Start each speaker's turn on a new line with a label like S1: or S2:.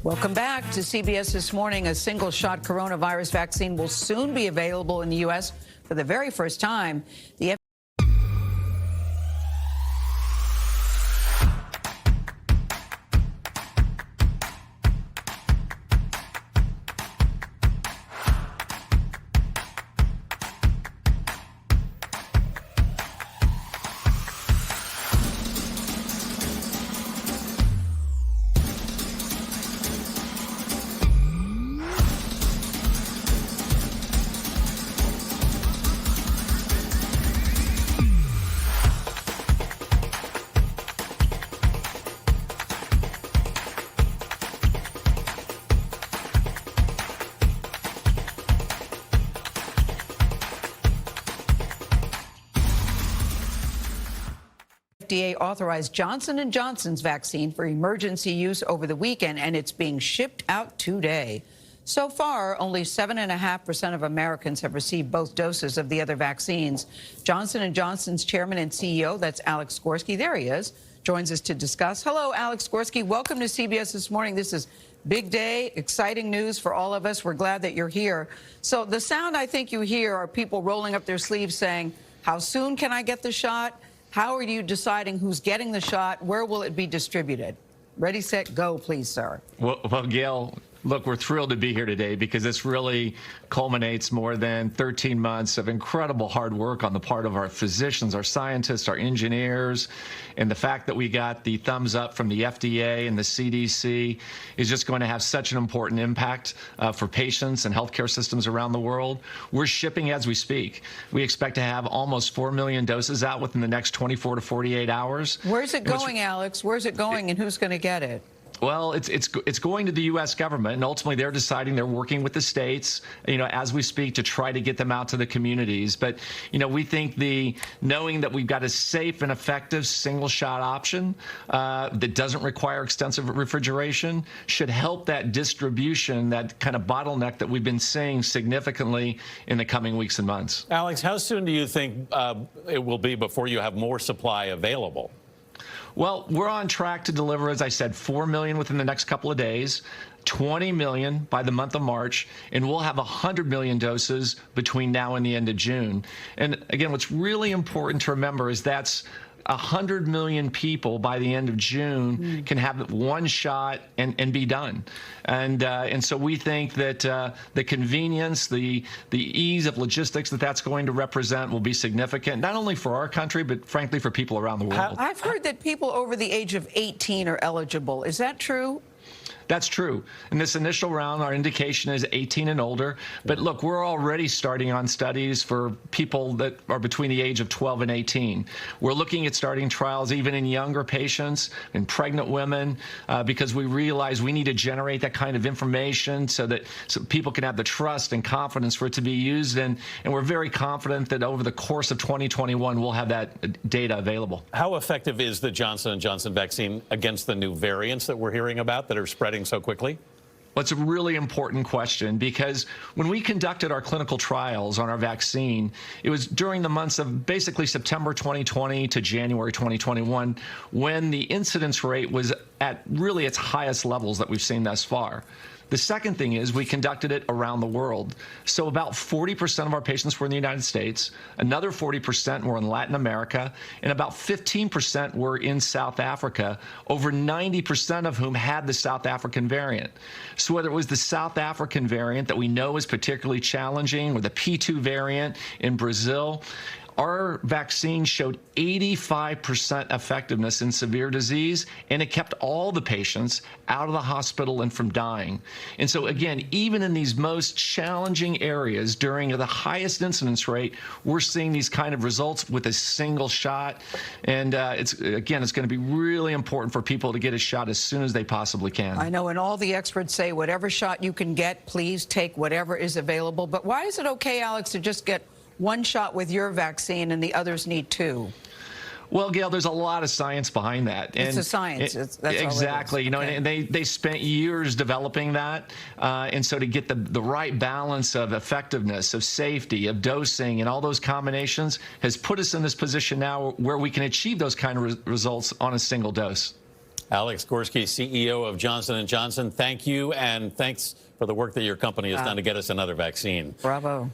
S1: Welcome back to CBS This Morning. A single-shot coronavirus vaccine will soon be available in the U.S. for the very first time. The FDA authorized Johnson Johnson's vaccine for emergency use over the weekend, and it's being shipped out today. So far, only 7.5% of Americans have received both doses of the other vaccines. Johnson Johnson's chairman and CEO, that's Alex Gorsky, there he is, joins us to discuss. Hello, Alex Gorsky. Welcome to CBS This Morning. This is big day, exciting news for all of us. We're glad that you're here. So the sound I think you hear are people rolling up their sleeves saying, how soon can I get the shot? How are you deciding who's getting the shot? Where will it be distributed? Ready, set, go, please, sir.
S2: Well, Gail, look, we're thrilled to be here today because this really culminates more than 13 months of incredible hard work on the part of our physicians, our scientists, our engineers, and the fact that we got the thumbs up from the FDA and the CDC is just going to have such an important impact for patients and healthcare systems around the world. We're shipping as we speak. We expect to have almost 4 million doses out within the next 24 to 48 hours.
S1: Where's it going, Alex? Where's it going, and who's going to get it?
S2: Well, it's going to the U.S. government, and ultimately they're deciding. They're working with the states, as we speak, to try to get them out to the communities. But, we think knowing that we've got a safe and effective single-shot option that doesn't require extensive refrigeration should help that distribution, that kind of bottleneck that we've been seeing significantly in the coming weeks and months.
S3: Alex, how soon do you think it will be before you have more supply available?
S2: Well, we're on track to deliver, as I said, 4 million within the next couple of days, 20 million by the month of March, and we'll have 100 million doses between now and the end of June. And again, what's really important to remember is that's 100 million people by the end of June can have one shot and be done. And so we think that the convenience, the ease of logistics that's going to represent will be significant, not only for our country, but frankly for people around the world.
S1: I've heard that people over the age of 18 are eligible. Is that true?
S2: That's true. In this initial round, our indication is 18 and older. But look, we're already starting on studies for people that are between the age of 12 and 18. We're looking at starting trials even in younger patients and pregnant women because we realize we need to generate that kind of information so people can have the trust and confidence for it to be used. And we're very confident that over the course of 2021, we'll have that data available.
S3: How effective is the Johnson & Johnson vaccine against the new variants that we're hearing about that are spreading so quickly?
S2: Well, it's a really important question because when we conducted our clinical trials on our vaccine, it was during the months of basically September 2020 to January 2021 when the incidence rate was at really its highest levels that we've seen thus far. The second thing is we conducted it around the world. So about 40% of our patients were in the United States, another 40% were in Latin America, and about 15% were in South Africa, over 90% of whom had the South African variant. So whether it was the South African variant that we know is particularly challenging or the P2 variant in Brazil, our vaccine showed 85% effectiveness in severe disease, and it kept all the patients out of the hospital and from dying. And so, again, even in these most challenging areas during the highest incidence rate, we're seeing these kind of results with a single shot. And it's going to be really important for people to get a shot as soon as they possibly can.
S1: I know, and all the experts say whatever shot you can get, please take whatever is available. But why is it okay, Alex, to just get one shot with your vaccine and the others need two?
S2: Well, Gail, there's a lot of science behind that.
S1: It's a science. That's
S2: exactly.
S1: All it is.
S2: And they spent years developing that. And so to get the right balance of effectiveness, of safety, of dosing, and all those combinations has put us in this position now where we can achieve those kind of results on a single dose.
S3: Alex Gorsky, CEO of Johnson & Johnson, thank you, and thanks for the work that your company has done to get us another vaccine.
S1: Bravo.